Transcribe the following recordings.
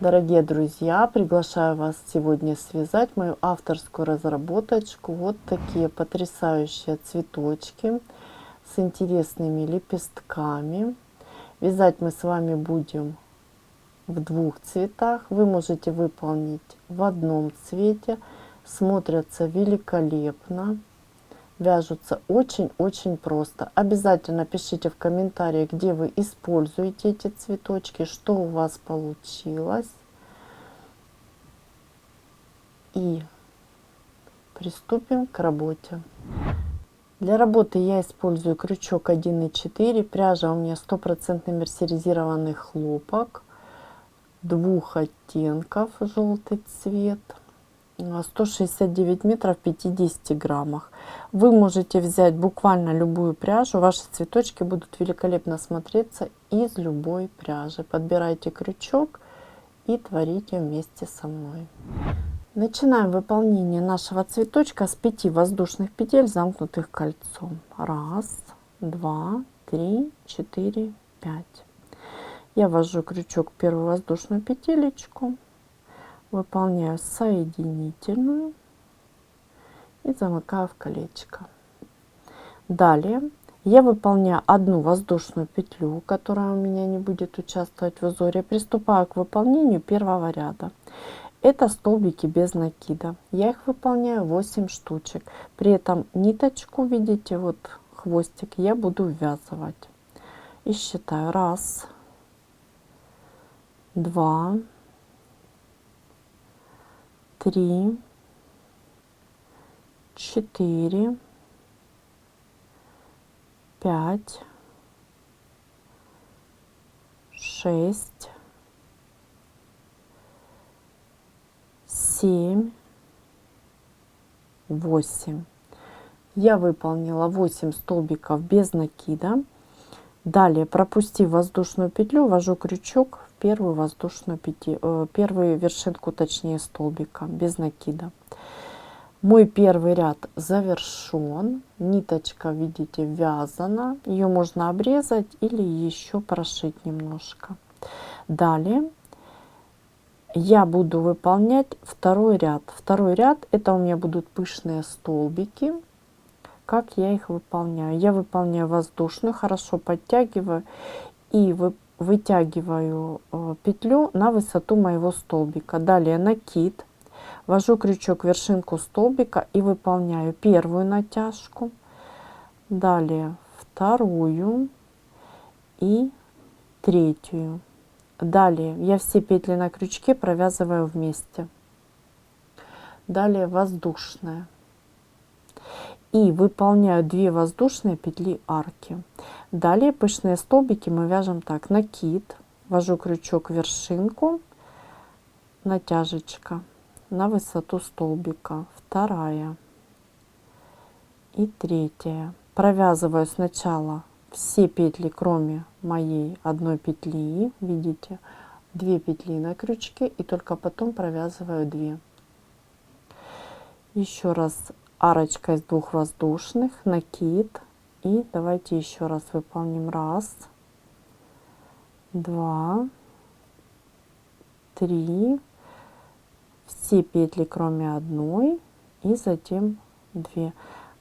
Дорогие друзья, приглашаю вас сегодня связать мою авторскую разработочку. Вот такие потрясающие цветочки с интересными лепестками. Вязать мы с вами будем в двух цветах. Вы можете выполнить в одном цвете. Смотрятся великолепно. Вяжутся очень-очень просто. Обязательно пишите в комментариях, где вы используете эти цветочки, что у вас получилось. И приступим к работе. Для работы я использую крючок 1,4. Пряжа у меня 100% мерсеризированный хлопок двух оттенков, желтый цвет. 169 метров в 50 граммах. Вы можете взять буквально любую пряжу. Ваши цветочки будут великолепно смотреться из любой пряжи. Подбирайте крючок и творите вместе со мной. Начинаем выполнение нашего цветочка с 5 воздушных петель, замкнутых кольцом. 1, 2, 3, 4, 5. Я ввожу крючок в первую воздушную петелечку, выполняю соединительную и замыкаю в колечко. Далее я выполняю одну воздушную петлю, которая у меня не будет участвовать в узоре. Приступаю к выполнению первого ряда. Это столбики без накида. Я их выполняю 8 штучек. При этом ниточку, видите, вот хвостик, я буду ввязывать. И считаю. 1, 2, 3, 4, 5, 6, 7, 8. Я выполнила 8 столбиков без накида. Далее, пропустив воздушную петлю, ввожу крючок в первую воздушную петлю, первую вершинку, точнее, столбика без накида. Мой первый ряд завершен. Ниточка, видите, вязана. Ее можно обрезать или еще прошить немножко. Далее я буду выполнять второй ряд. Второй ряд это у меня будут пышные столбики. Как я их выполняю? Я выполняю воздушную, хорошо подтягиваю и вытягиваю петлю на высоту моего столбика. Далее накид. Ввожу крючок в вершинку столбика и выполняю первую натяжку. Далее вторую и третью. Далее я все петли на крючке провязываю вместе. Далее воздушная. И выполняю 2 воздушные петли арки. Далее пышные столбики мы вяжем так. Накид. Ввожу крючок в вершинку. Натяжечка на высоту столбика. Вторая и третья. Провязываю сначала все петли, кроме моей одной петли, видите, 2 петли на крючке, и только потом провязываю 2. Еще раз арочка из 2 воздушных, накид, и давайте еще раз выполним. 1, 2, 3, все петли, кроме одной, и затем 2.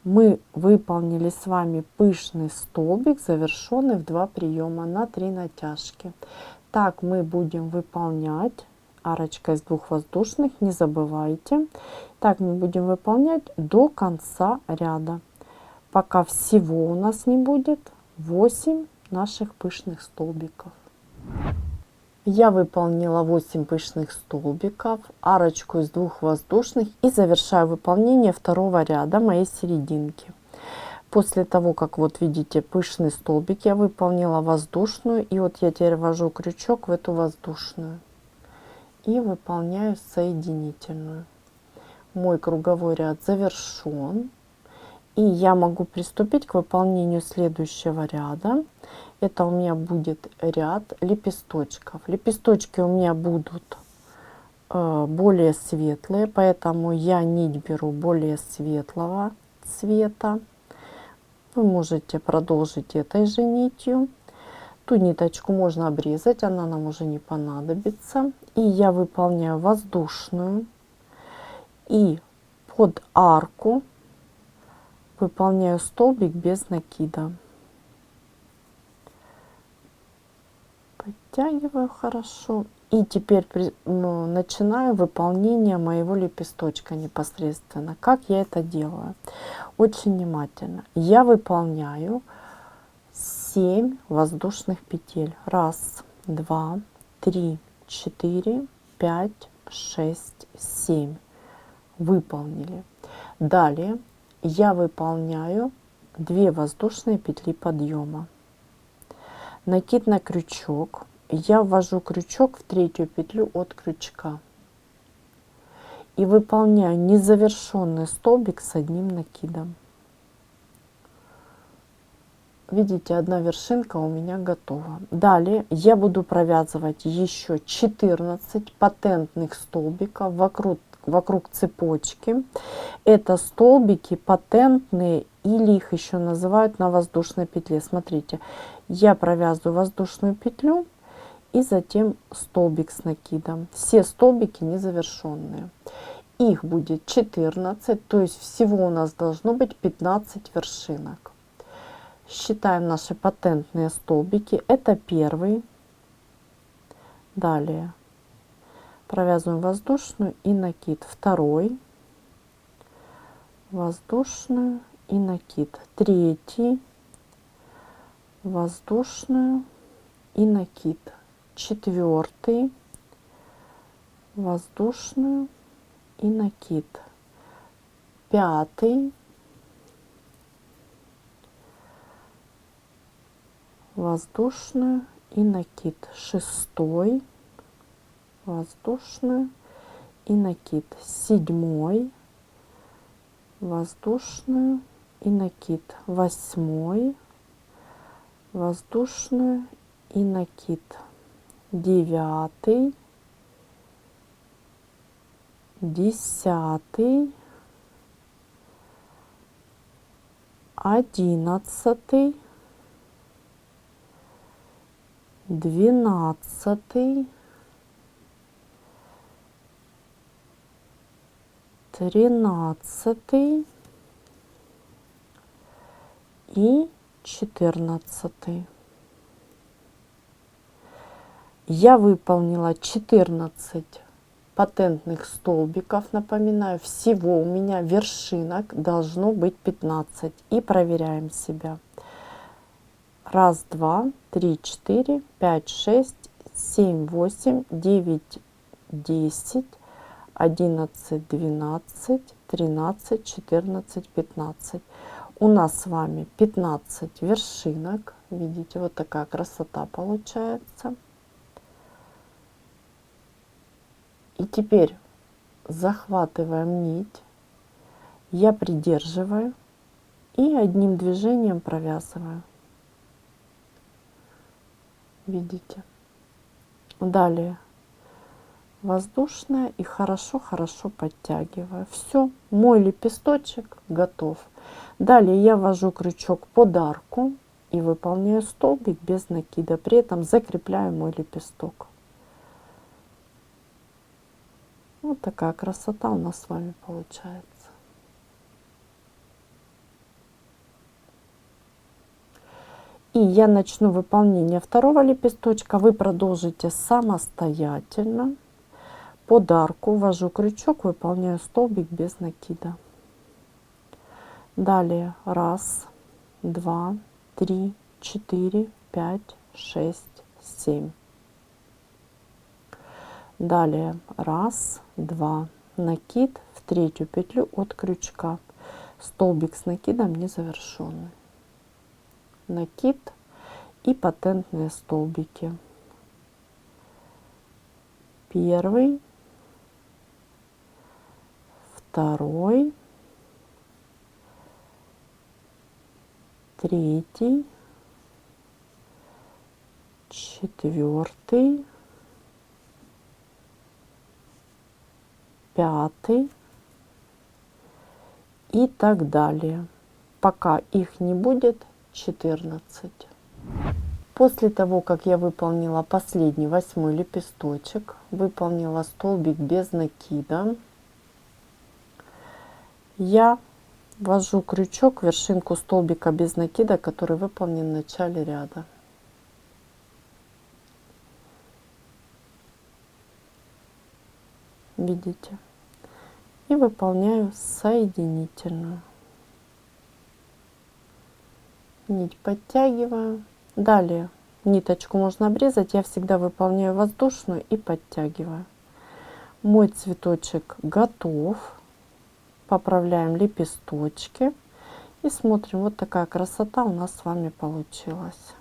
Мы выполнили с вами пышный столбик, завершенный в 2 приема на 3 натяжки. Так мы будем выполнять арочка из 2 воздушных, не забывайте. Так мы будем выполнять до конца ряда, пока всего у нас не будет 8 наших пышных столбиков. Я выполнила 8 пышных столбиков, арочку из 2 воздушных и завершаю выполнение второго ряда моей серединки. После того, как вот видите пышный столбик, я выполнила воздушную, и вот я теперь ввожу крючок в эту воздушную и выполняю соединительную. Мой круговой ряд завершен, и я могу приступить к выполнению следующего ряда. Это у меня будет ряд лепесточков. Лепесточки у меня будут более светлые, поэтому я нить беру более светлого цвета. Вы можете продолжить этой же нитью. Ту ниточку можно обрезать, она нам уже не понадобится. И я выполняю воздушную. И под арку выполняю столбик без накида. Подтягиваю хорошо. И теперь начинаю выполнение моего лепесточка непосредственно. Как я это делаю? Очень внимательно. Я выполняю 7 воздушных петель. 1, 2, 3, 4, 5, 6, 7. Выполнили. Далее я выполняю 2 воздушные петли подъема. Накид на крючок. Я ввожу крючок в 3-ю петлю от крючка и выполняю незавершенный столбик с одним накидом. Видите, одна вершинка у меня готова. Далее я буду провязывать еще 14 патентных столбиков вокруг цепочки. Это столбики патентные, или их еще называют на воздушной петле. Смотрите, я провязываю воздушную петлю и затем столбик с накидом. Все столбики незавершенные. Их будет 14, то есть всего у нас должно быть 15 вершинок. Считаем наши патентные столбики. Это первый. Далее провязываем воздушную и накид. Второй. Воздушную и накид. Третий. Воздушную и накид. Четвертый. Воздушную и накид. Пятый. Воздушную и накид. Шестой. Воздушную и накид. Седьмой. Воздушную и накид. Восьмой. Воздушную и накид. Девятый. Десятый. 11, 12, 13 и 14. Я выполнила 14 патентных столбиков. Напоминаю, всего у меня вершинок должно быть 15. И проверяем себя. 1, 2, 3, 4, 5, 6, 7, 8, 9, 10, 11, 12, 13, 14, 15. У нас с вами 15 вершинок. Видите, вот такая красота получается. И теперь захватываем нить, я придерживаю и одним движением провязываю. Видите? Далее воздушная и хорошо-хорошо подтягиваю. Все, мой лепесточек готов. Далее я ввожу крючок под арку и выполняю столбик без накида. При этом закрепляю мой лепесток. Вот такая красота у нас с вами получается. И я начну выполнение второго лепесточка. Вы продолжите самостоятельно. Под арку ввожу крючок, выполняю столбик без накида. Далее 1, 2, 3, 4, 5, 6, 7. Далее 1, 2, накид в 3-ю петлю от крючка. Столбик с накидом незавершенный. Накид и патентные столбики. Первый, второй, третий, четвертый, пятый и так далее, пока их не будет 14. После того, как я выполнила последний 8-й лепесточек, выполнила столбик без накида, я ввожу крючок в вершинку столбика без накида, который выполнен в начале ряда. Видите? И выполняю соединительную. Нить подтягиваю. Далее ниточку можно обрезать. Я всегда выполняю воздушную и подтягиваю. Мой цветочек готов. Поправляем лепесточки. И смотрим, вот такая красота у нас с вами получилась.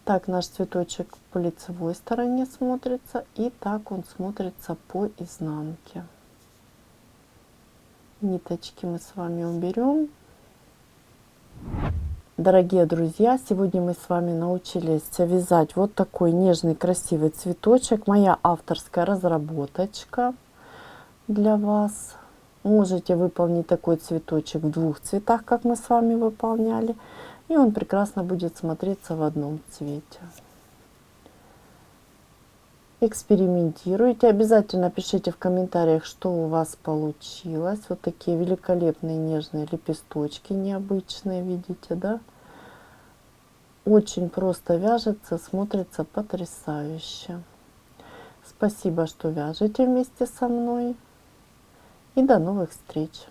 Так наш цветочек по лицевой стороне смотрится, и так он смотрится по изнанке. Ниточки мы с вами уберем. Дорогие друзья, сегодня мы с вами научились вязать вот такой нежный красивый цветочек. Моя авторская разработочка для вас. Можете выполнить такой цветочек в двух цветах, как мы с вами выполняли. И он прекрасно будет смотреться в одном цвете. Экспериментируйте. Обязательно пишите в комментариях, что у вас получилось. Вот такие великолепные нежные лепесточки, необычные, видите, да? Очень просто вяжется, смотрится потрясающе. Спасибо, что вяжете вместе со мной. И до новых встреч!